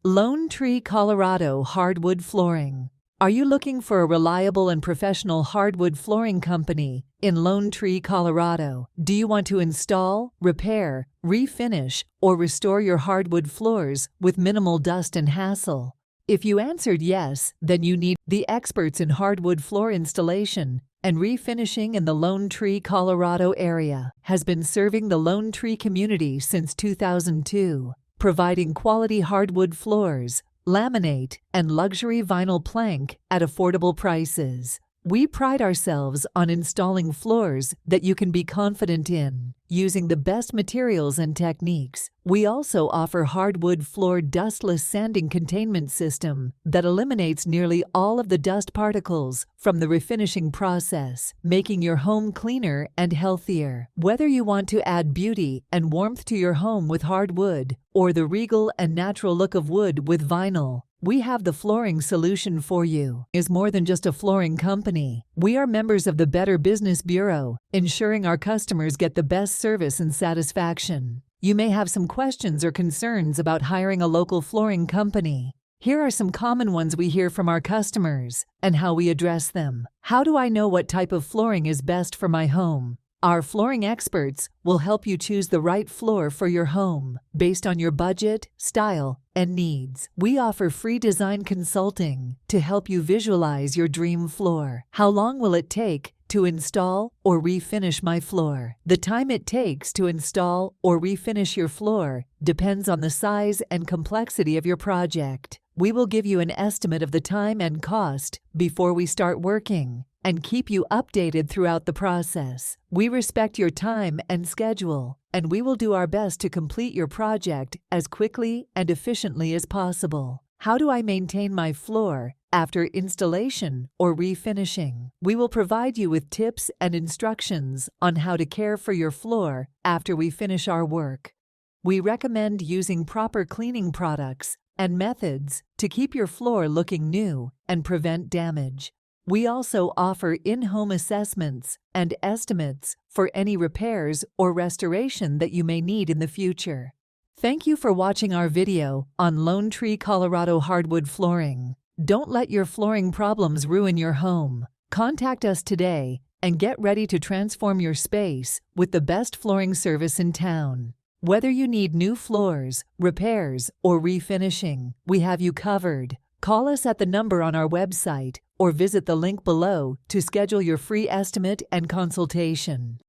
Lone Tree, Colorado hardwood flooring. Are you looking for a reliable and professional hardwood flooring company in Lone Tree, Colorado? Do you want to install, repair, refinish, or restore your hardwood floors with minimal dust and hassle? If you answered yes, then you need the experts in hardwood floor installation and refinishing in the Lone Tree, Colorado area. Has been serving the Lone Tree community since 2002, providing quality hardwood floors, laminate, and luxury vinyl plank at affordable prices. We pride ourselves on installing floors that you can be confident in, using the best materials and techniques. We also offer hardwood floor dustless sanding containment system that eliminates nearly all of the dust particles from the refinishing process, making your home cleaner and healthier. Whether you want to add beauty and warmth to your home with hardwood or the regal and natural look of wood with vinyl, we have the flooring solution for you. Is more than just a flooring company. We are members of the Better Business Bureau, ensuring our customers get the best service and satisfaction. You may have some questions or concerns about hiring a local flooring company. Here are some common ones we hear from our customers and how we address them. How do I know what type of flooring is best for my home? Our flooring experts will help you choose the right floor for your home based on your budget, style, and needs. We offer free design consulting to help you visualize your dream floor. How long will it take to install or refinish my floor? The time it takes to install or refinish your floor depends on the size and complexity of your project. We will give you an estimate of the time and cost before we start working and keep you updated throughout the process. We respect your time and schedule, and we will do our best to complete your project as quickly and efficiently as possible. How do I maintain my floor after installation or refinishing? We will provide you with tips and instructions on how to care for your floor after we finish our work. We recommend using proper cleaning products and methods to keep your floor looking new and prevent damage. We also offer in-home assessments and estimates for any repairs or restoration that you may need in the future. Thank you for watching our video on Lone Tree, Colorado hardwood flooring. Don't let your flooring problems ruin your home. Contact us today and get ready to transform your space with the best flooring service in town. Whether you need new floors, repairs, or refinishing, we have you covered. Call us at the number on our website or visit the link below to schedule your free estimate and consultation.